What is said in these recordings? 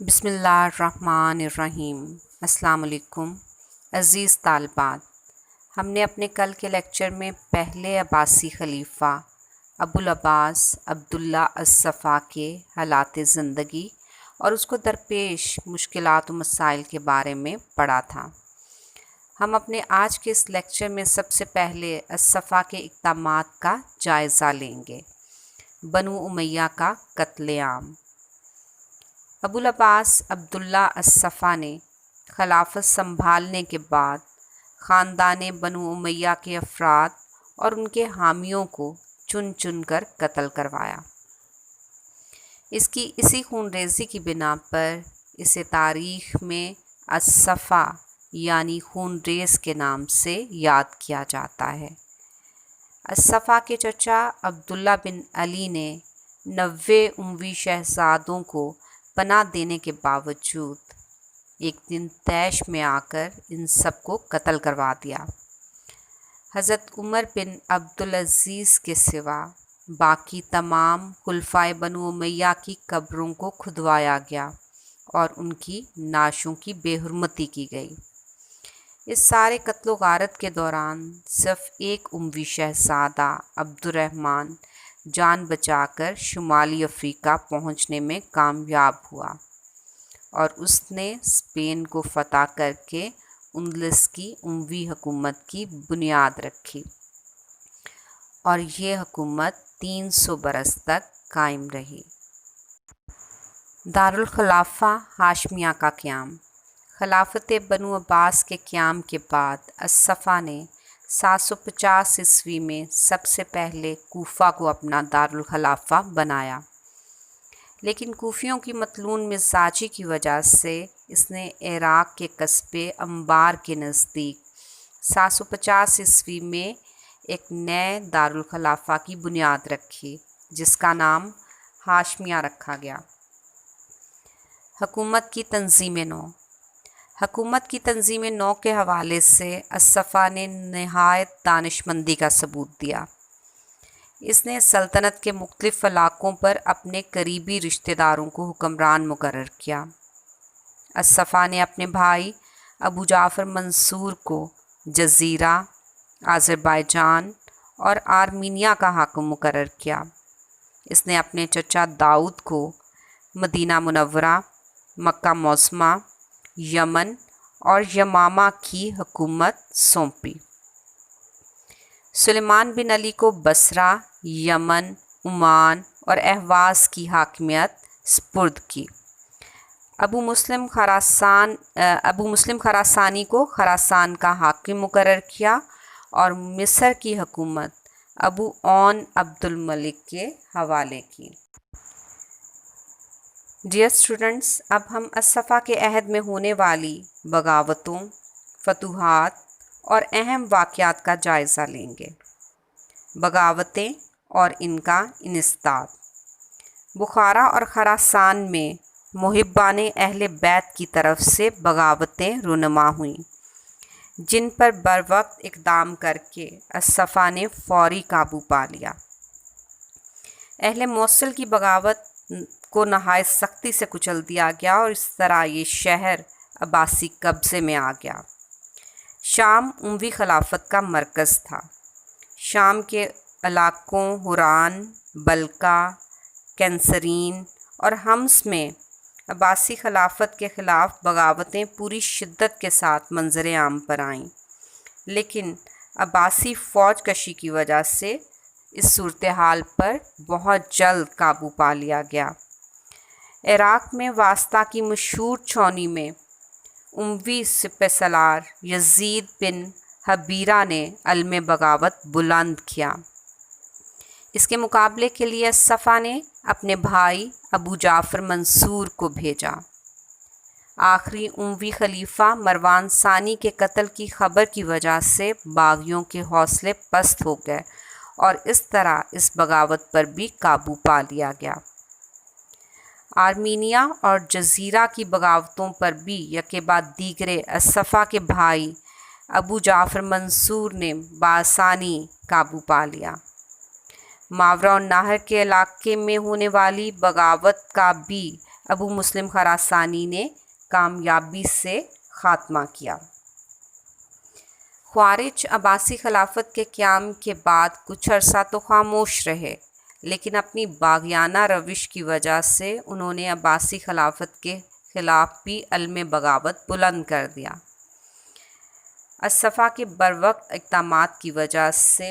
بسم اللہ الرحمن الرحیم۔ السلام علیکم عزیز طالبات، ہم نے اپنے کل کے لیکچر میں پہلے عباسی خلیفہ ابوالعباس عبداللہ الصفا کے حالات زندگی اور اس کو درپیش مشکلات و مسائل کے بارے میں پڑھا تھا۔ ہم اپنے آج کے اس لیکچر میں سب سے پہلے الصفا کے اقدامات کا جائزہ لیں گے۔ بنو امیہ کا قتل عام۔ ابوالعباس عبداللہ الصفا نے خلافت سنبھالنے کے بعد خاندان بنو امیہ کے افراد اور ان کے حامیوں کو چن چن کر قتل کروایا۔ اسی خون ریزی کی بنا پر اسے تاریخ میں الصفا یعنی خون ریز کے نام سے یاد کیا جاتا ہے۔ الصفا کے چچا عبداللہ بن علی نے 90 اموی شہزادوں کو پناہ دینے کے باوجود ایک دن طیش میں آ کر ان سب کو قتل کروا دیا۔ حضرت عمر بن عبدالعزیز کے سوا باقی تمام خلفائے بنو امیہ کی قبروں کو کھدوایا گیا اور ان کی نعشوں کی بے حرمتی کی گئی۔ اس سارے قتل و غارت کے دوران صرف ایک اموی شہزادہ عبدالرحمن جان بچا کر شمالی افریقہ پہنچنے میں کامیاب ہوا اور اس نے اسپین کو فتح کر کے اندلس کی اموی حکومت کی بنیاد رکھی اور یہ حکومت 300 برس تک قائم رہی۔ دارالخلافہ ہاشمیہ کا قیام۔ خلافت بنو عباس کے قیام کے بعد الصفا نے 750 عیسوی میں سب سے پہلے کوفہ کو اپنا دارالخلافہ بنایا، لیکن کوفیوں کی مطلون مزاجی کی وجہ سے اس نے عراق کے قصبے انبار کے نزدیک 750 عیسوی میں ایک نئے دارالخلافہ کی بنیاد رکھی جس کا نام ہاشمیہ رکھا گیا۔ حکومت کی تنظیم نو۔ حکومت کی تنظیم نو کے حوالے سے الصفا نے نہایت دانشمندی کا ثبوت دیا۔ اس نے سلطنت کے مختلف علاقوں پر اپنے قریبی رشتہ داروں کو حکمران مقرر کیا۔ الصفا نے اپنے بھائی ابو جعفر منصور کو جزیرہ، آذربائیجان اور آرمینیا کا حاکم مقرر کیا۔ اس نے اپنے چچا داؤد کو مدینہ منورہ، مکہ معظمہ، یمن اور یمامہ کی حکومت سونپی۔ سلیمان بن علی کو بصرہ، یمن، عمان اور اہواز کی حاکمیت سپرد کی۔ ابو مسلم خراسانی کو خراسان کا حاکم مقرر کیا اور مصر کی حکومت ابو عون عبد الملک کے حوالے کی۔ ڈیئر اسٹوڈنٹس، اب ہم الصفا کے عہد میں ہونے والی بغاوتوں، فتوحات اور اہم واقعات کا جائزہ لیں گے۔ بغاوتیں اور ان کا انسداد۔ بخارا اور خراسان میں محبان اہل بیت کی طرف سے بغاوتیں رونما ہوئیں جن پر بروقت اقدام کر کے الصفا نے فوری قابو پا لیا۔ اہل موصل کی بغاوت کو نہایت سختی سے کچل دیا گیا اور اس طرح یہ شہر عباسی قبضے میں آ گیا۔ شام اموی خلافت کا مرکز تھا۔ شام کے علاقوں حوران، بلقا، کینسرین اور حمص میں عباسی خلافت کے خلاف بغاوتیں پوری شدت کے ساتھ منظر عام پر آئیں، لیکن عباسی فوج کشی کی وجہ سے اس صورتحال پر بہت جلد قابو پا لیا گیا۔ عراق میں واسطہ کی مشہور چھاؤنی میں اموی سپہ سالار یزید بن حبیرہ نے علم بغاوت بلند کیا۔ اس کے مقابلے کے لیے الصفا نے اپنے بھائی ابو جعفر منصور کو بھیجا۔ آخری اموی خلیفہ مروان ثانی کے قتل کی خبر کی وجہ سے باغیوں کے حوصلے پست ہو گئے اور اس طرح اس بغاوت پر بھی قابو پا لیا گیا۔ آرمینیا اور جزیرہ کی بغاوتوں پر بھی یکے بعد دیگرے الصفا کے بھائی ابو جعفر منصور نے بآسانی قابو پا لیا۔ ماورا النہر کے علاقے میں ہونے والی بغاوت کا بھی ابو مسلم خراسانی نے کامیابی سے خاتمہ کیا۔ خوارج عباسی خلافت کے قیام کے بعد کچھ عرصہ تو خاموش رہے، لیکن اپنی باغیانہ روش کی وجہ سے انہوں نے عباسی خلافت کے خلاف بھی علم بغاوت بلند کر دیا۔ الصفا کے بروقت اقدامات کی وجہ سے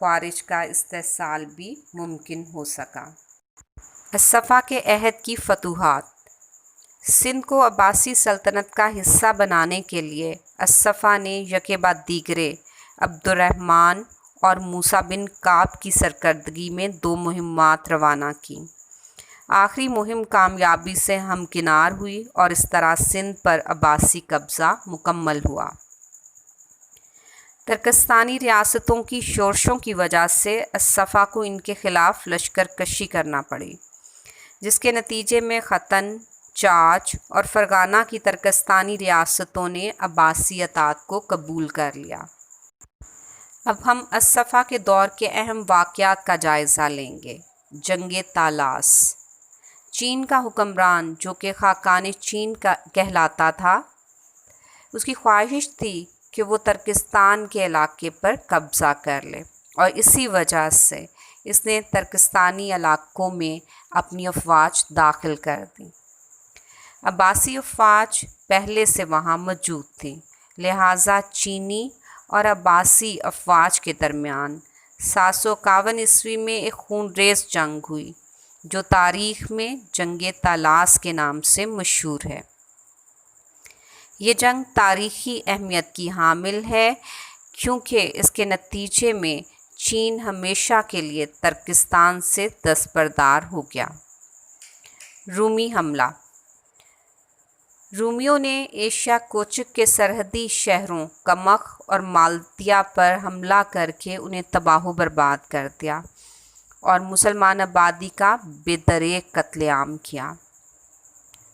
خوارج کا استحصال بھی ممکن ہو سکا۔ الصفا کے عہد کی فتوحات۔ سندھ کو عباسی سلطنت کا حصہ بنانے کے لیے الصفا نے یکے بعد دیگرے عبد الرحمن اور موسیٰ بن کعب کی سرکردگی میں 2 مہمات روانہ کیں۔ آخری مہم کامیابی سے ہمکنار ہوئی اور اس طرح سندھ پر عباسی قبضہ مکمل ہوا۔ ترکستانی ریاستوں کی شورشوں کی وجہ سے الصفا کو ان کے خلاف لشکر کشی کرنا پڑی، جس کے نتیجے میں ختن، چاچ اور فرغانہ کی ترکستانی ریاستوں نے عباسی اطاعت کو قبول کر لیا۔ اب ہم الصفا کے دور کے اہم واقعات کا جائزہ لیں گے۔ جنگ طالاس۔ چین کا حکمران جو کہ خاقان چین کا کہلاتا تھا، اس کی خواہش تھی کہ وہ ترکستان کے علاقے پر قبضہ کر لے، اور اسی وجہ سے اس نے ترکستانی علاقوں میں اپنی افواج داخل کر دیں۔ عباسی افواج پہلے سے وہاں موجود تھیں، لہٰذا چینی اور عباسی افواج کے درمیان 751 عیسوی میں ایک خونریز جنگ ہوئی، جو تاریخ میں جنگ طالاس کے نام سے مشہور ہے۔ یہ جنگ تاریخی اہمیت کی حامل ہے کیونکہ اس کے نتیجے میں چین ہمیشہ کے لیے ترکستان سے دستبردار ہو گیا۔ رومی حملہ۔ رومیوں نے ایشیا کوچک کے سرحدی شہروں کمخ اور مالتیا پر حملہ کر کے انہیں تباہ و برباد کر دیا اور مسلمان آبادی کا بے دریغ قتل عام کیا۔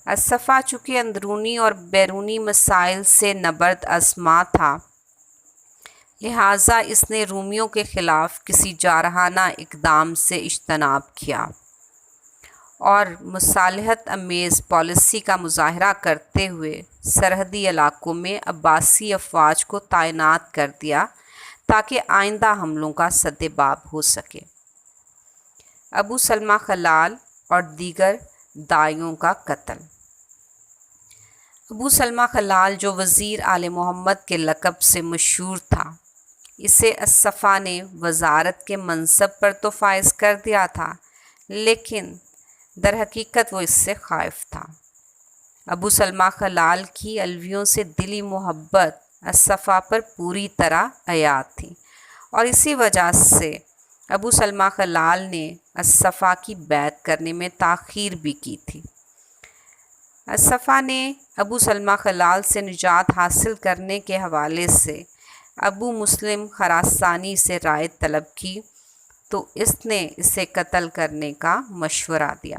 الصفا چونکہ اندرونی اور بیرونی مسائل سے نبرد آزما تھا، لہٰذا اس نے رومیوں کے خلاف کسی جارحانہ اقدام سے اجتناب کیا اور مصالحت امیز پالیسی کا مظاہرہ کرتے ہوئے سرحدی علاقوں میں عباسی افواج کو تعینات کر دیا تاکہ آئندہ حملوں کا سدباب ہو سکے۔ ابو سلمہ خلال اور دیگر داعیوں کا قتل۔ ابو سلمہ خلال جو وزیر آل محمد کے لقب سے مشہور تھا، اسے الصفا نے وزارت کے منصب پر تو فائز کر دیا تھا، لیکن در حقیقت وہ اس سے خائف تھا۔ ابو سلمہ خلال کی علویوں سے دلی محبت الصفا پر پوری طرح عیاں تھی، اور اسی وجہ سے ابو سلمہ خلال نے الصفا کی بیعت کرنے میں تاخیر بھی کی تھی۔ الصفا نے ابو سلمہ خلال سے نجات حاصل کرنے کے حوالے سے ابو مسلم خراسانی سے رائے طلب کی تو اس نے اسے قتل کرنے کا مشورہ دیا،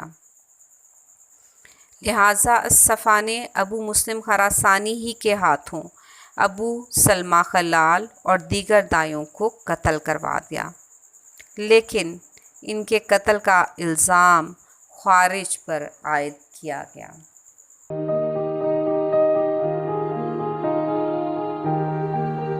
لہٰذا الصفا نے ابو مسلم خراسانی ہی کے ہاتھوں ابو سلمہ خلال اور دیگر داعیوں کو قتل کروا دیا، لیکن ان کے قتل کا الزام خوارج پر عائد کیا گیا۔